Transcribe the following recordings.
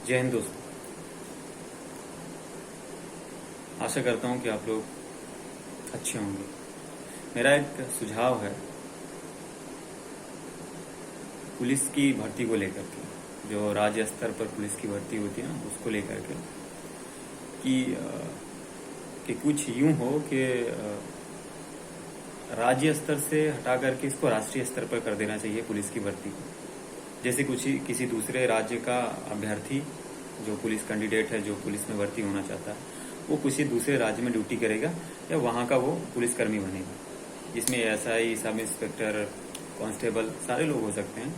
जय हिंद दोस्तों। आशा करता हूँ कि आप लोग अच्छे होंगे। मेरा एक सुझाव है पुलिस की भर्ती को लेकर के, जो राज्य स्तर पर पुलिस की भर्ती होती है ना, उसको लेकर के कि कुछ यूं हो कि राज्य स्तर से हटा करके इसको राष्ट्रीय स्तर पर कर देना चाहिए पुलिस की भर्ती को। जैसे किसी दूसरे राज्य का अभ्यर्थी जो पुलिस कैंडिडेट है, जो पुलिस में भर्ती होना चाहता है, वो किसी दूसरे राज्य में ड्यूटी करेगा या वहाँ का वो पुलिसकर्मी बनेगा, जिसमें एसआई, सब इंस्पेक्टर, कांस्टेबल सारे लोग हो सकते हैं।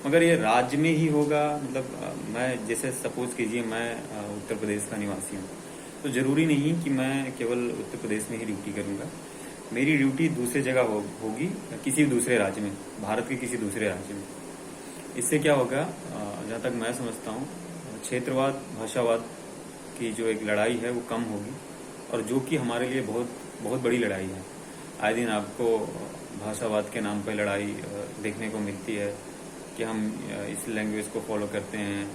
मगर ये राज्य में ही होगा। मतलब मैं जैसे सपोज कीजिए मैं उत्तर प्रदेश का निवासी हूँ, तो जरूरी नहीं कि मैं केवल उत्तर प्रदेश में ही ड्यूटी करूँगा। मेरी ड्यूटी दूसरी जगह होगी, किसी दूसरे राज्य में, भारत के किसी दूसरे राज्य में। इससे क्या होगा, जहाँ तक मैं समझता हूँ, क्षेत्रवाद, भाषावाद की जो एक लड़ाई है वो कम होगी, और जो कि हमारे लिए बहुत बहुत बड़ी लड़ाई है। आए दिन आपको भाषावाद के नाम पर लड़ाई देखने को मिलती है कि हम इस लैंग्वेज को फॉलो करते हैं,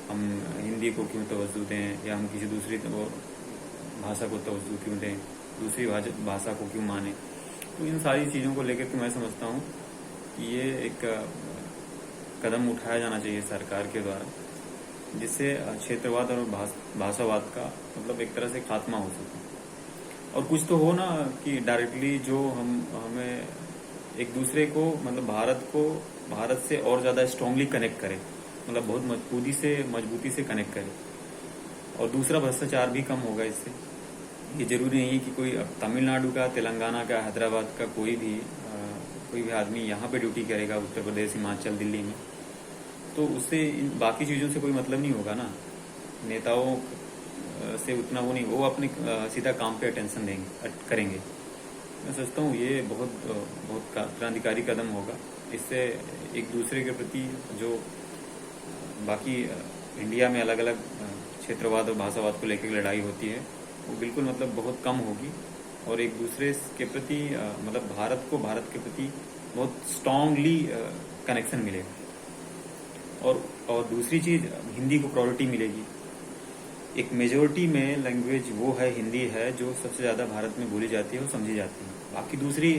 हम हिंदी को क्यों तवज्जो दें, या हम किसी दूसरी भाषा को तवज्जो क्यों दें, दूसरी भाषा को क्यों माने। तो इन सारी चीज़ों को लेकर के मैं समझता हूँ कि ये एक कदम उठाया जाना चाहिए सरकार के द्वारा, जिससे क्षेत्रवाद और भाषावाद का मतलब एक तरह से खात्मा हो सके। और कुछ तो हो ना कि डायरेक्टली जो हमें एक दूसरे को, मतलब भारत से और ज़्यादा स्ट्रांगली कनेक्ट करे, मतलब बहुत मजबूती से कनेक्ट करे। और दूसरा, भ्रष्टाचार भी कम होगा इससे। ये जरूरी नहीं है कि कोई तमिलनाडु का, तेलंगाना का, हैदराबाद का कोई भी आदमी यहाँ पे ड्यूटी करेगा, उत्तर प्रदेश, हिमाचल, दिल्ली में, तो उससे बाकी चीज़ों से कोई मतलब नहीं होगा ना। नेताओं से उतना वो नहीं, वो अपने सीधा काम पे अटेंशन करेंगे। मैं सोचता हूँ ये बहुत क्रांतिकारी कदम होगा। इससे एक दूसरे के प्रति जो बाकी इंडिया में अलग अलग क्षेत्रवाद और भाषावाद को लेकर लड़ाई होती है, वो बिल्कुल मतलब बहुत कम होगी। और एक दूसरे के प्रति मतलब भारत के प्रति बहुत स्ट्रांगली कनेक्शन मिलेगा। और दूसरी चीज़, हिंदी को प्रायोरिटी मिलेगी। एक मेजोरिटी में लैंग्वेज वो है, हिंदी है, जो सबसे ज़्यादा भारत में बोली जाती है और समझी जाती है। बाकी दूसरी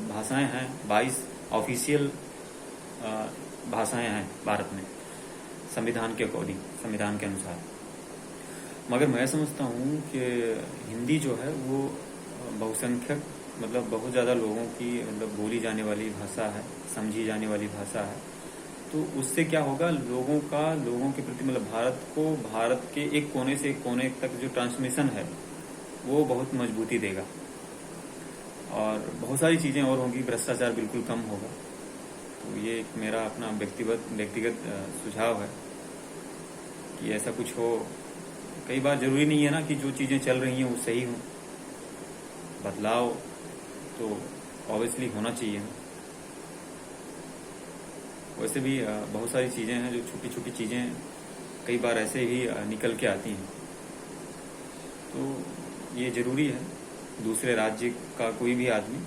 भाषाएं हैं, 22 ऑफिशियल भाषाएं हैं भारत में, संविधान के अकॉर्डिंग, संविधान के अनुसार। मगर मैं समझता हूँ कि हिंदी जो है वो बहुसंख्यक, मतलब बहुत ज़्यादा लोगों की मतलब बोली जाने वाली भाषा है, समझी जाने वाली भाषा है। तो उससे क्या होगा, लोगों के प्रति, मतलब भारत के एक कोने से एक कोने तक जो ट्रांसमिशन है वो बहुत मजबूती देगा। और बहुत सारी चीज़ें और होंगी, भ्रष्टाचार बिल्कुल कम होगा। तो ये एक मेरा अपना व्यक्तिगत सुझाव है कि ऐसा कुछ हो। कई बार जरूरी नहीं है ना कि जो चीज़ें चल रही हैं वो सही हों। बदलाव तो ऑब्वियसली होना चाहिए। वैसे भी बहुत सारी चीज़ें हैं, जो छोटी छोटी चीज़ें कई बार ऐसे ही निकल के आती हैं। तो ये ज़रूरी है, दूसरे राज्य का कोई भी आदमी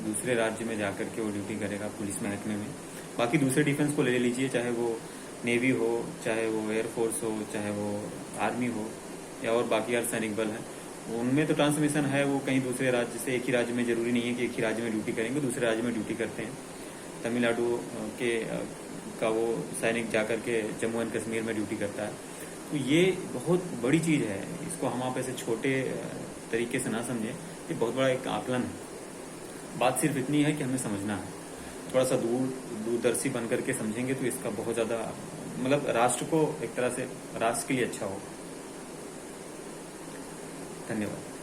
दूसरे राज्य में जाकर के वो ड्यूटी करेगा पुलिस महकमे में। बाकी दूसरे डिफेंस को ले लीजिए, चाहे वो नेवी हो, चाहे वो एयरफोर्स हो, चाहे वो आर्मी हो, या और बाकी अर्धसैनिक बल हैं, उनमें तो ट्रांसमिशन है। वो कहीं दूसरे राज्य से एक ही राज्य में, जरूरी नहीं है कि एक ही राज्य में ड्यूटी करेंगे, दूसरे राज्य में ड्यूटी करते हैं। तमिलनाडु का वो सैनिक जाकर के जम्मू एंड कश्मीर में ड्यूटी करता है। तो ये बहुत बड़ी चीज़ है, इसको हम आप ऐसे छोटे तरीके से ना समझें। ये बहुत बड़ा एक आकलन है। बात सिर्फ इतनी है कि हमें समझना है, थोड़ा सा दूरदर्शी बन करके समझेंगे तो इसका बहुत ज़्यादा, मतलब राष्ट्र को एक तरह से, राष्ट्र के लिए अच्छा होगा। धन्यवाद।